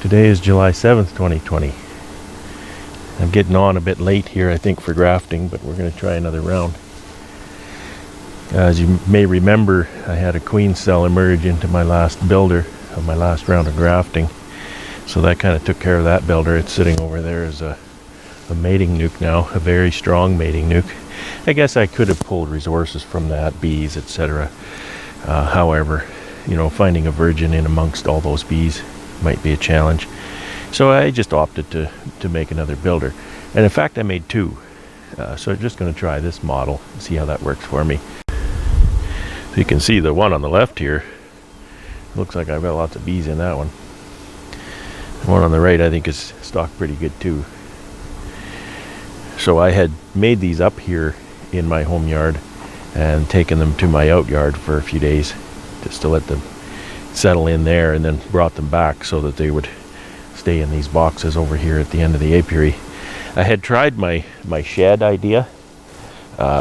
Today is July 7th, 2020. I'm getting on a bit late here, I think, for grafting, but we're going to try another round. As you may remember, I had a queen cell emerge into my last builder of my last round of grafting. So that kind of took care of that builder. It's sitting over there as a mating nuke now, a very strong mating nuke. I guess I could have pulled resources from that, bees, etc. However, finding a virgin in amongst all those bees might be a challenge. So I just opted to make another builder. And in fact, I made two. So I'm just going to try this model and see how that works for me. So you can see the one on the left here. Looks like I've got lots of bees in that one. The one on the right I think is stocked pretty good too. So I had made these up here in my home yard and taken them to my out yard for a few days just to let them settle in there, and then brought them back so that they would stay in these boxes over here at the end of the apiary. I had tried my shed idea,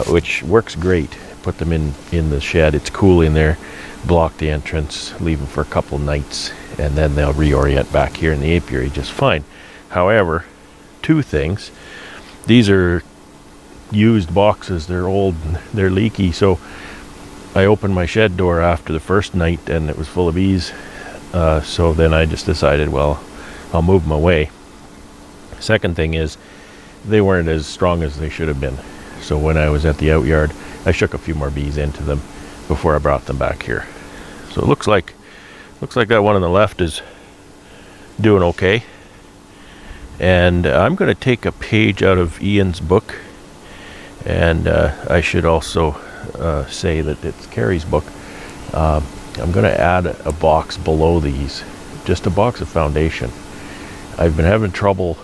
which works great. Put them in the shed, it's cool in there, block the entrance, leave them for a couple nights, and then they'll reorient back here in the apiary just fine. However, two things. These are used boxes, they're old, they're leaky, so I opened my shed door after the first night and it was full of bees. So then I just decided, well, I'll move them away. Second thing is, they weren't as strong as they should have been. So when I was at the out yard, I shook a few more bees into them before I brought them back here. So it looks like that one on the left is doing okay. And I'm going to take a page out of Ian's book, and I should also say that it's Carrie's book. I'm going to add a box below these, just a box of foundation. I've been having trouble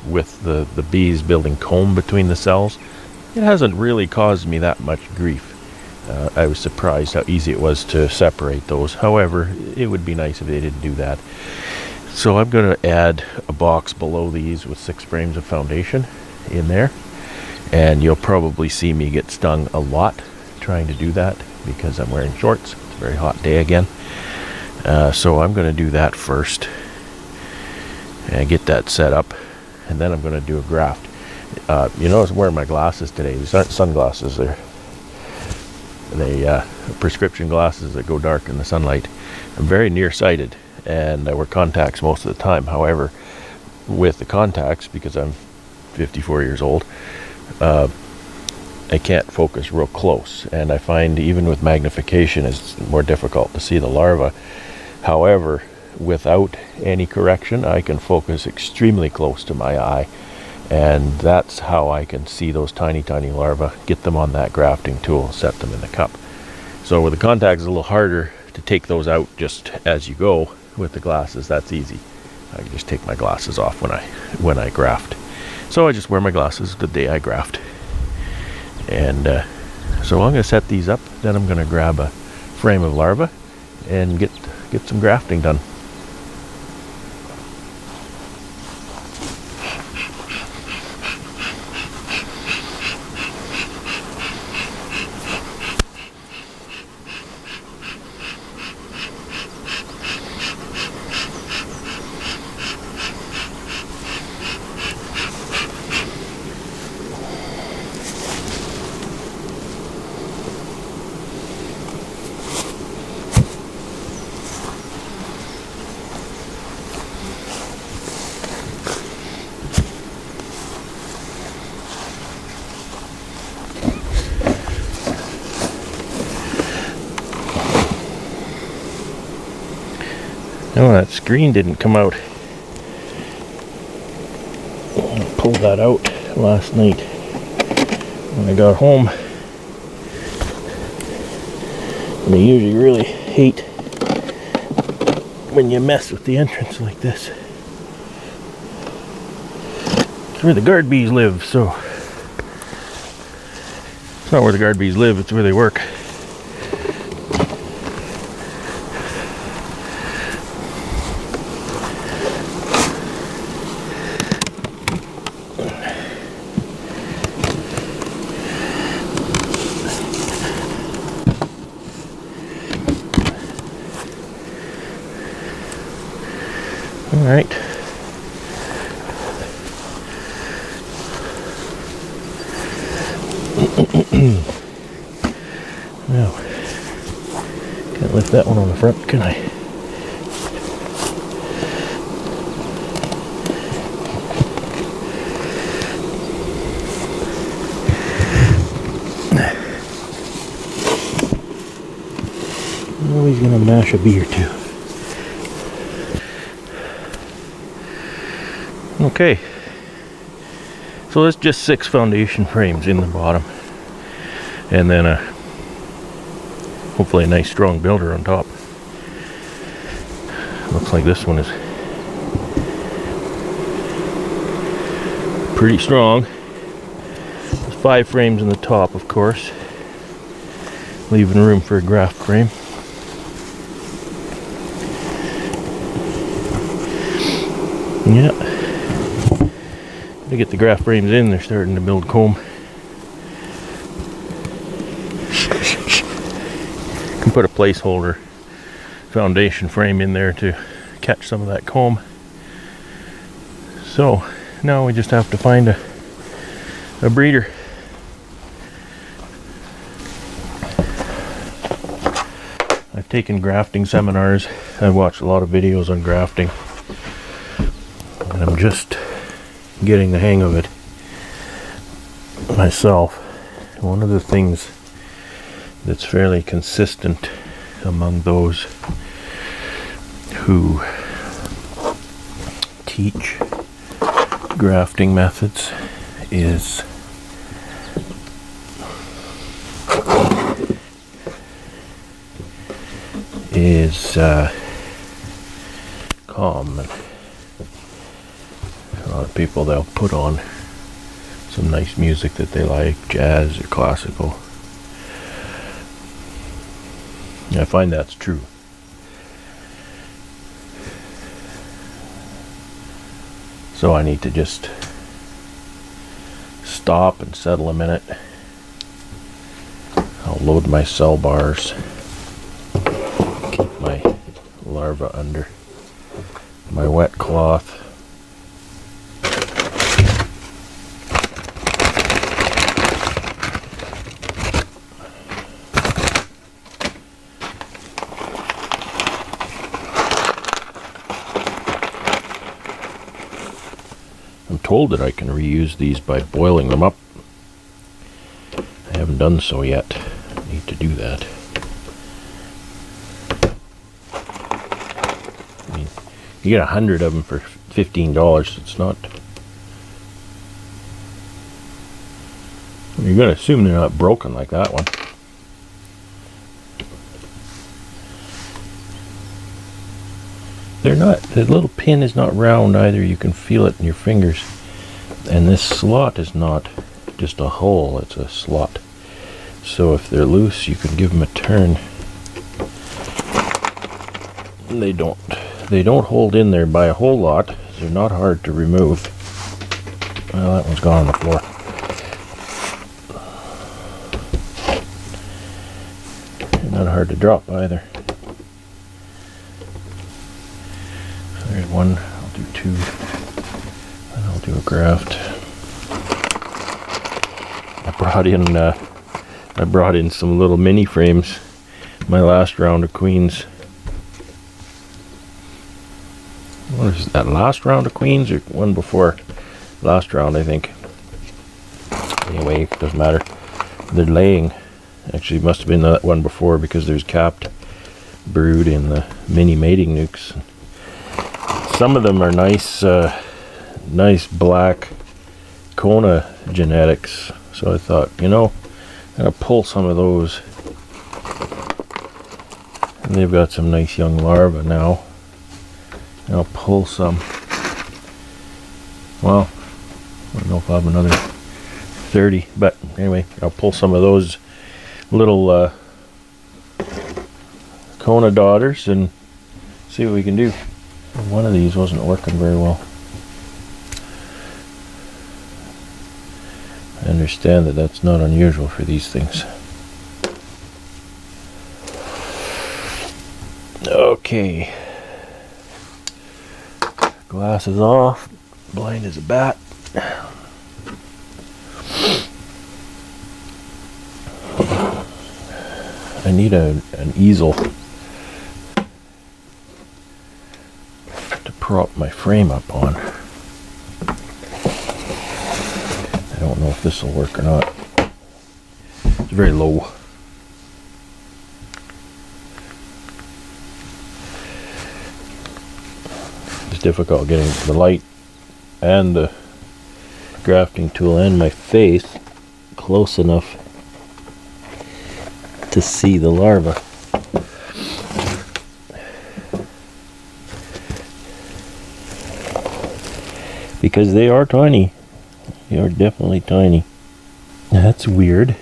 with the bees building comb between the cells. It hasn't really caused me that much grief. I was surprised how easy it was to separate those. However, it would be nice if they didn't do that. So I'm going to add a box below these with 6 frames of foundation in there. And you'll probably see me get stung a lot trying to do that because I'm wearing shorts. It's a very hot day again. So I'm going to do that first and get that set up. And then I'm going to do a graft. You notice I'm wearing my glasses today. These aren't sunglasses. They prescription glasses that go dark in the sunlight. I'm very nearsighted, and I wear contacts most of the time. However, with the contacts, because I'm 54 years old, I can't focus real close, and I find even with magnification it's more difficult to see the larva. However, without any correction, I can focus extremely close to my eye, and that's how I can see those tiny larvae, get them on that grafting tool, set them in the cup. So with the contacts, it's a little harder to take those out just as you go. With the glasses, that's easy. I can just take my glasses off when I graft. So I just wear my glasses the day I graft. And so I'm going to set these up, then I'm going to grab a frame of larvae and get some grafting done. Oh, that screen didn't come out. I pulled that out last night when I got home. And I usually really hate when you mess with the entrance like this. It's where the guard bees live, so it's not where the guard bees live, it's where they work. right. Now, can't lift that one on the front, can I? Always gonna mash a bee or two. Okay, so that's just 6 foundation frames in the bottom, and then hopefully a nice strong builder on top. Looks like this one is pretty strong. There's 5 frames in the top, of course, leaving room for a graft frame. Yeah, to get the graft frames in, they're starting to build comb. Can put a placeholder foundation frame in there to catch some of that comb. So now we just have to find a breeder. I've taken grafting seminars. I've watched a lot of videos on grafting, and I'm just getting the hang of it myself. One of the things that's fairly consistent among those who teach grafting methods is calm. And a lot of people, they'll put on some nice music that they like, jazz or classical. I find that's true. So I need to just stop and settle a minute. I'll load my cell bars, keep my larvae under my wet cloth. I'm told that I can reuse these by boiling them up. I haven't done so yet. I need to do that. I mean, you get 100 of them for $15. It's not... You're going to assume they're not broken like that one. They're not. The little pin is not round either. You can feel it in your fingers. And this slot is not just a hole, it's a slot. So if they're loose, you can give them a turn. And they don't hold in there by a whole lot. They're not hard to remove. Well, that one's gone on the floor. They're not hard to drop either. There's one. I'll do 2, and I'll do a graft. I brought in some little mini frames. My last round of queens. What is that, last round of queens or one before? Last round, I think. Anyway, it doesn't matter. They're laying. Actually, it must have been that one before because there's capped brood in the mini mating nukes. Some of them are nice, nice black Kona genetics. So I thought, you know, I'm gonna pull some of those. And they've got some nice young larvae now. And I'll pull some. Well, I don't know if I'll have another 30, but anyway, I'll pull some of those little Kona daughters and see what we can do. One of these wasn't working very well. I understand that that's not unusual for these things. Okay. Glasses off, blind as a bat. I need an easel to prop my frame up on. I don't know if this will work or not. It's very low. It's difficult getting the light and the grafting tool and my face close enough to see the larva. Because they are tiny. They are definitely tiny. That's weird.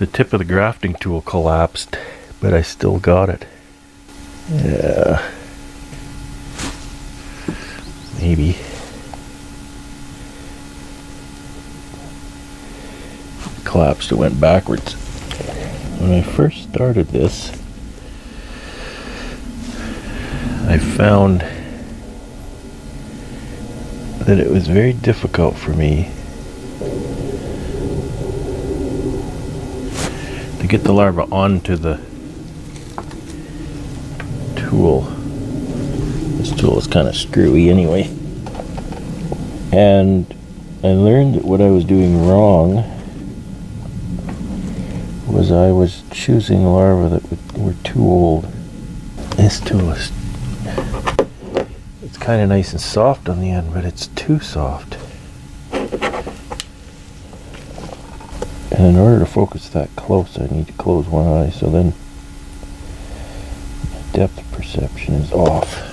The tip of the grafting tool collapsed, but I still got it. Yeah. Maybe. Collapsed, it went backwards. When I first started this, I found that it was very difficult for me to get the larva onto the tool. This tool is kind of screwy anyway. And I learned that what I was doing wrong was I was choosing larvae that were too old. This tool is, it's kind of nice and soft on the end, but it's too soft. And in order to focus that close, I need to close one eye, so then my depth perception is off.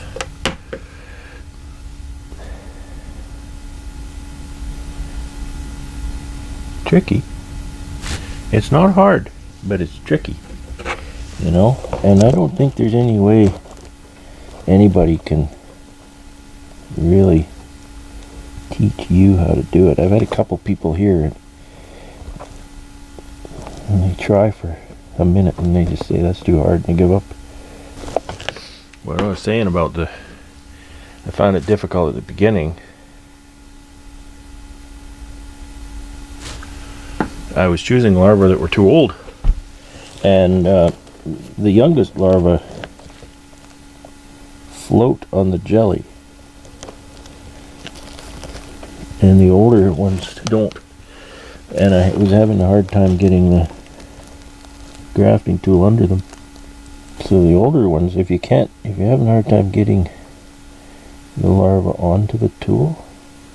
Tricky. It's not hard, but it's tricky, you know, and I don't think there's any way anybody can really teach you how to do it. I've had a couple people here and they try for a minute and they just say that's too hard and they give up. What I was saying about I found it difficult at the beginning. I was choosing larvae that were too old, and the youngest larvae float on the jelly and the older ones don't, and I was having a hard time getting the grafting tool under them. So the older ones, if you're having a hard time getting the larva onto the tool,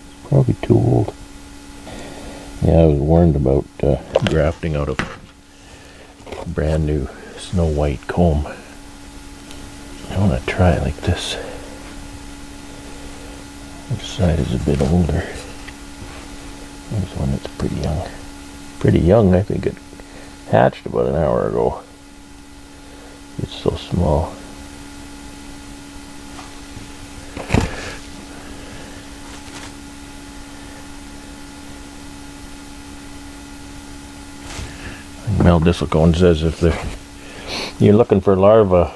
it's probably too old. Yeah, I was warned about grafting out of a brand new snow white comb. I want to try it like this. This side is a bit older. There's one that's pretty young. Pretty young, I think it hatched about an hour ago. It's so small. Mel Disselcone says if you're looking for larvae,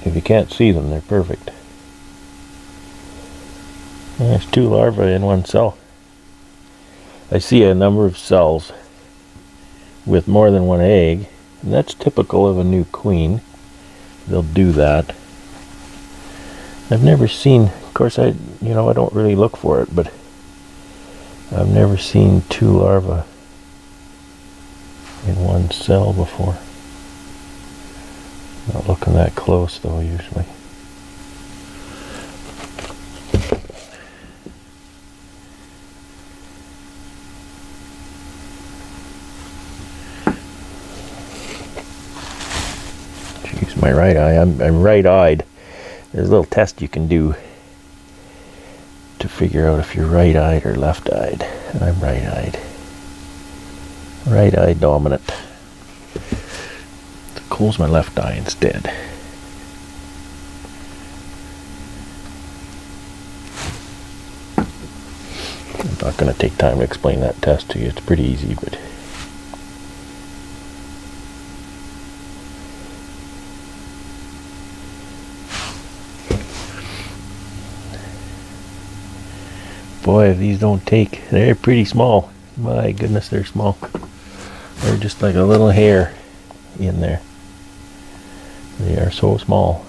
if you can't see them, they're perfect. And there's 2 larvae in one cell. I see a number of cells with more than 1 egg, and that's typical of a new queen. They'll do that. I've never seen, of course I don't really look for it, but I've never seen 2 larvae in one cell before. Not looking that close though usually. Use my right eye. I'm right-eyed. There's a little test you can do to figure out if you're right-eyed or left-eyed. And I'm right-eyed. Right-eye dominant. So close my left eye instead. I'm not going to take time to explain that test to you. It's pretty easy, but boy, if these don't take, they're pretty small. My goodness, they're small. They're just like a little hair in there. They are so small.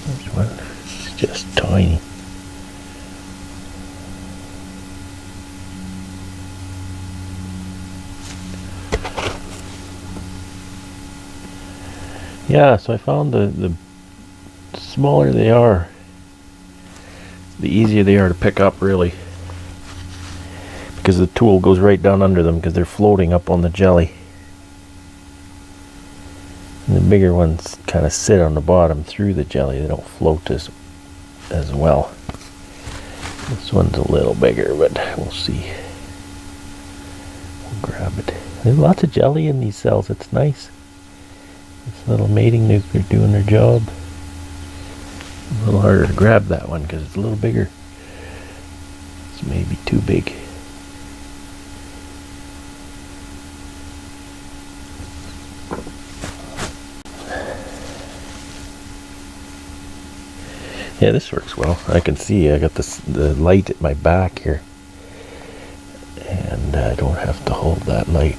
This one is just tiny. Yeah, so I found the smaller they are, the easier they are to pick up, really. Because the tool goes right down under them because they're floating up on the jelly. And the bigger ones kind of sit on the bottom through the jelly. They don't float as well. This one's a little bigger, but we'll see. We'll grab it. There's lots of jelly in these cells. It's nice. This little mating nuke, they're doing their job. A little harder to grab that one because it's a little bigger. It's maybe too big. Yeah, this works well. I can see I got the light at my back here, and I don't have to hold that light.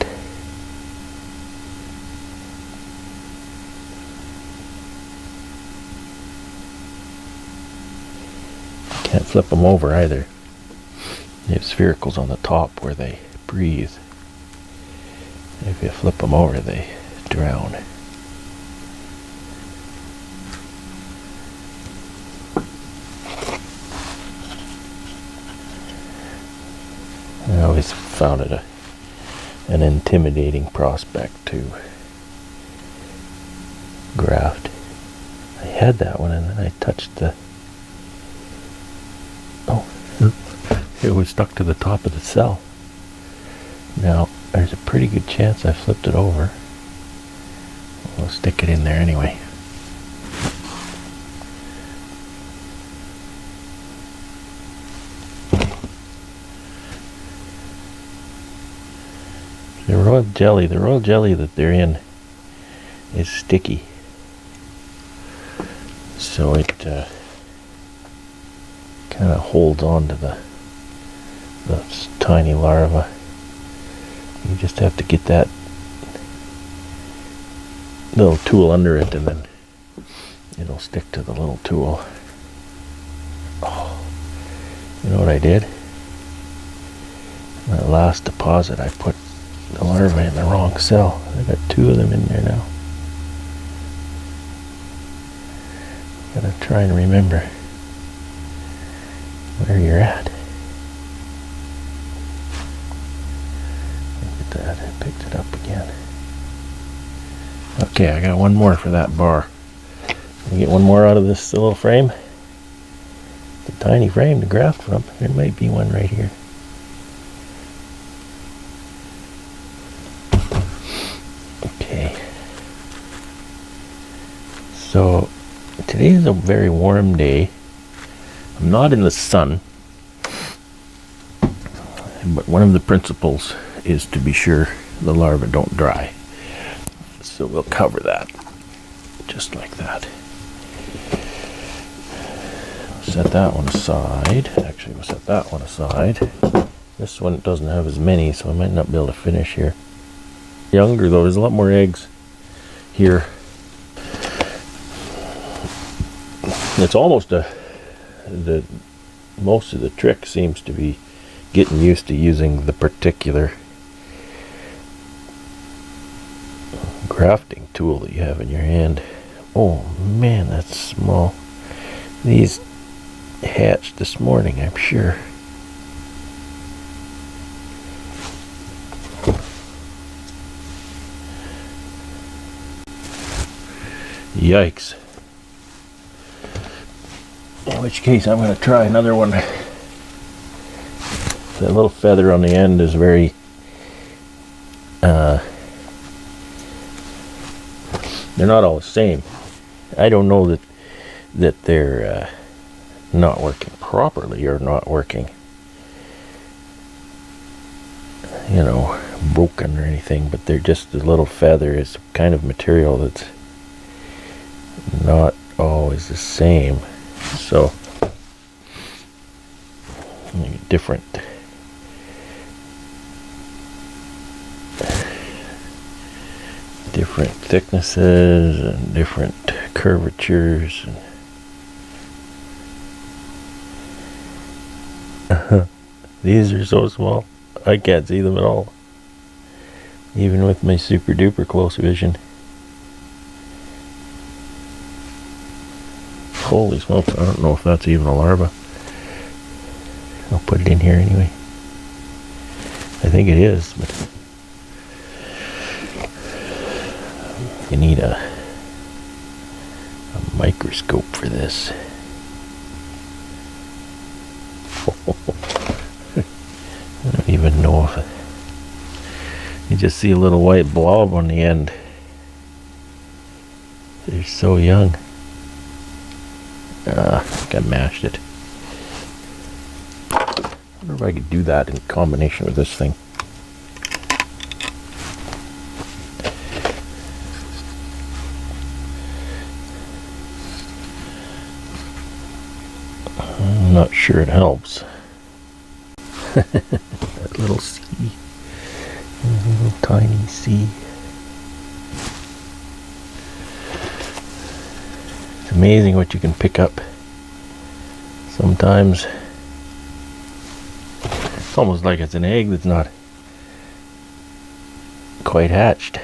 Can't flip them over either. They have sphericals on the top where they breathe. If you flip them over, they drown. I always found it an intimidating prospect to graft. I had that one and then I touched the... Oh, it was stuck to the top of the cell. Now, there's a pretty good chance I flipped it over. We'll stick it in there anyway. The royal jelly that they're in is sticky, so it kind of holds on to the tiny larva. You just have to get that little tool under it, and then it'll stick to the little tool. Oh, you know what I did? My last deposit, I put the larvae in the wrong cell. I got 2 of them in there now. Gotta try and remember where you're at. Look at that, I picked it up again. Okay, I got one more for that bar. Can get one more out of this little frame. It's a tiny frame to graft from. There might be one right here. So today is a very warm day. I'm not in the sun, but one of the principles is to be sure the larvae don't dry. So we'll cover that just like that. Set that one aside. Actually, we'll set that one aside. This one doesn't have as many, so I might not be able to finish here. Younger though, there's a lot more eggs here. It's almost most of the trick seems to be getting used to using the particular grafting tool that you have in your hand. Oh man, that's small. These hatched this morning, I'm sure. Yikes. In which case I'm going to try another one. That little feather on the end is very they're not all the same. I don't know that they're not working properly or not working, you know, broken or anything, but they're just, the little feather is kind of material that's not always the same. So different thicknesses and different curvatures. These are so small, I can't see them at all, even with my super duper close vision. Holy smokes, I don't know if that's even a larva. I'll put it in here anyway. I think it is, but you need a microscope for this. I don't even know if you just see a little white blob on the end. They're so young. I think I mashed it. I wonder if I could do that in combination with this thing. I'm not sure it helps. That little sea. Little tiny sea. It's amazing what you can pick up. Sometimes it's almost like it's an egg that's not quite hatched.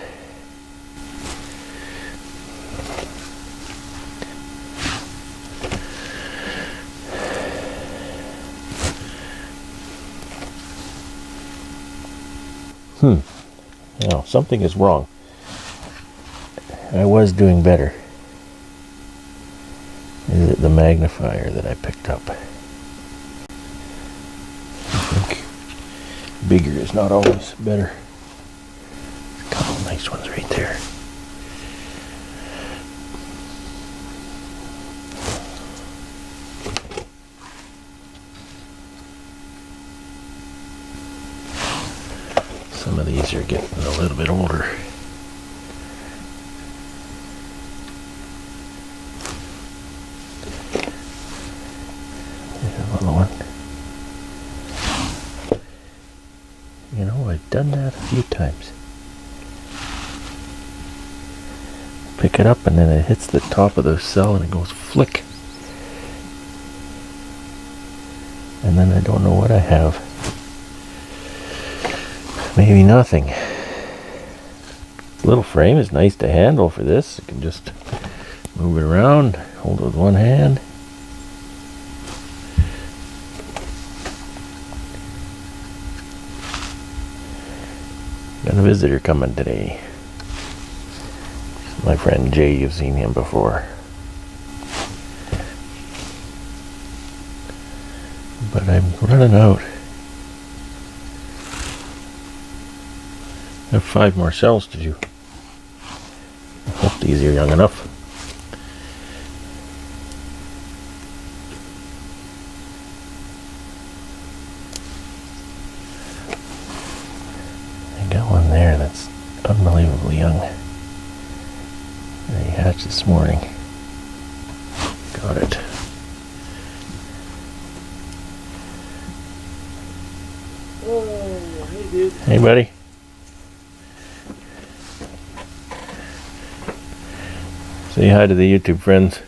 Now, something is wrong. I was doing better. Is it the magnifier that I picked up? I think bigger is not always better. There's a couple nice ones right there. Some of these are getting a little bit older. There's another one. You know, I've done that a few times. Pick it up and then it hits the top of the cell and it goes flick. And then I don't know what I have. Maybe nothing. The little frame is nice to handle for this. You can just move it around, hold it with one hand. Got a visitor coming today. My friend Jay, you've seen him before. But I'm running out. I have 5 more cells to do. I hope these are young enough. I got one there that's unbelievably young. He hatched this morning. Got it. Oh, hey dude. Hey buddy. Say hi to the YouTube friends.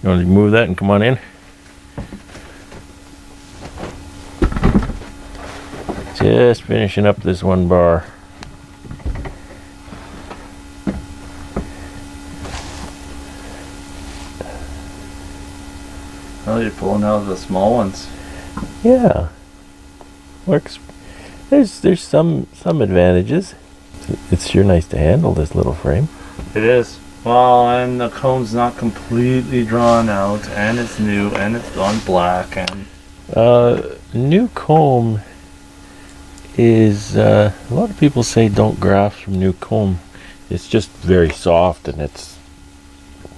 You want to move that and come on in? Just finishing up this one bar. Oh, you're pulling out the small ones. Yeah, works. There's some advantages. It's sure nice to handle this little frame. It is. Well, and the comb's not completely drawn out, and it's new, and it's gone black, and New comb is a lot of people say don't graft from new comb. It's just very soft, and it's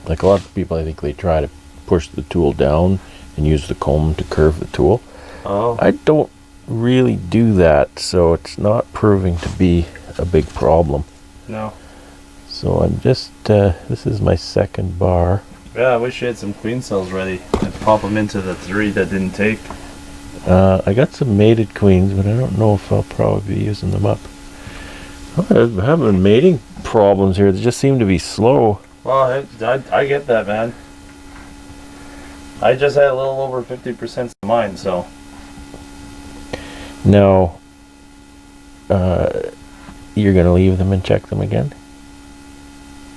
like a lot of people, I think they try to push the tool down and use the comb to curve the tool. oh, I don't really do that, so it's not proving to be a big problem. no. So I'm just this is my second bar. Yeah, I wish you had some queen cells ready. I'd pop them into the 3 that didn't take. I got some mated queens, but I don't know if I'll probably be using them up. I'm having mating problems here. They just seem to be slow. Well, I get that, man. I just had a little over 50% of mine, so. Now, you're gonna leave them and check them again?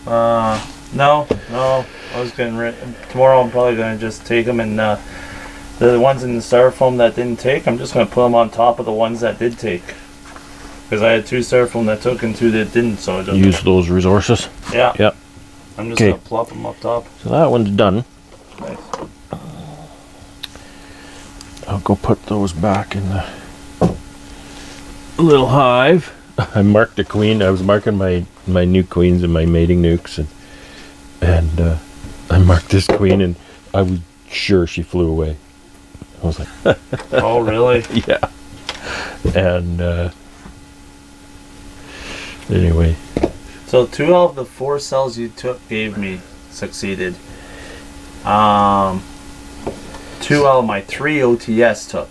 No. I was getting rid. Tomorrow I'm probably gonna just take them and the ones in the styrofoam that didn't take, I'm just gonna put them on top of the ones that did take. Because I had 2 styrofoam that took and 2 that didn't, so I just Use those resources. Yeah. Yep. I'm just gonna plop them up top. So that one's done. Nice. I'll go put those back in the little hive. I marked a queen. I was marking my new queens and my mating nukes, and I marked this queen, and I was sure she flew away. I was like, Oh, really? yeah. And anyway, So 2 out of the 4 cells you gave me succeeded. 2 out of my 3 OTS took.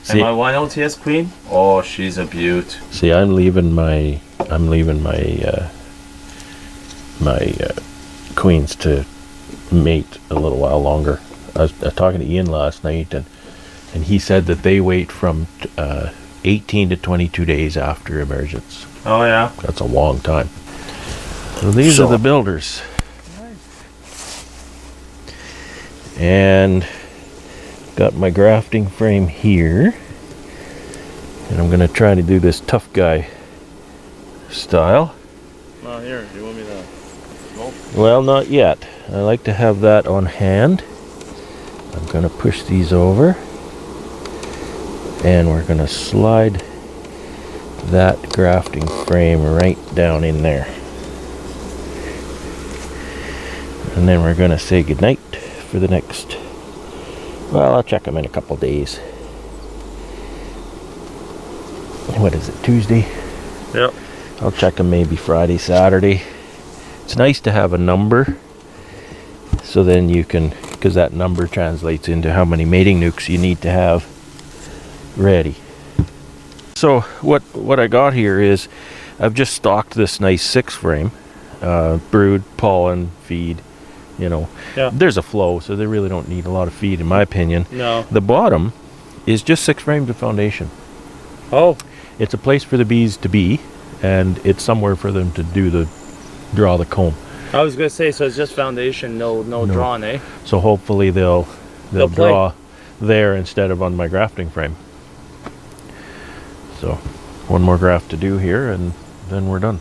See- And my 1 OTS queen, oh, she's a beaut. see, I'm leaving my queens to mate a little while longer. I was talking to Ian last night, and he said that they wait from 18 to 22 days after emergence. Oh yeah. That's a long time. So these are the builders. And got my grafting frame here. And I'm going to try to do this tough guy style. Oh, here, do you want me to? Nope. Well, not yet. I like to have that on hand. I'm going to push these over. And we're going to slide that grafting frame right down in there. And then we're going to say goodnight for the next... Well, I'll check them in a couple days. What is it, Tuesday? Yep. I'll check them maybe Friday, Saturday. It's nice to have a number, so then you can, because that number translates into how many mating nukes you need to have ready. So what I got here is I've just stocked this nice 6 frame, brood, pollen, feed. You know, Yeah. there's a flow, so they really don't need a lot of feed, in my opinion. No. The bottom is just 6 frames of foundation. Oh. It's a place for the bees to be, and it's somewhere for them to draw the comb. I was gonna say, so it's just foundation, no drawn, eh? So hopefully they'll They'll play. draw there instead of on my grafting frame. So one more graft to do here, and then we're done.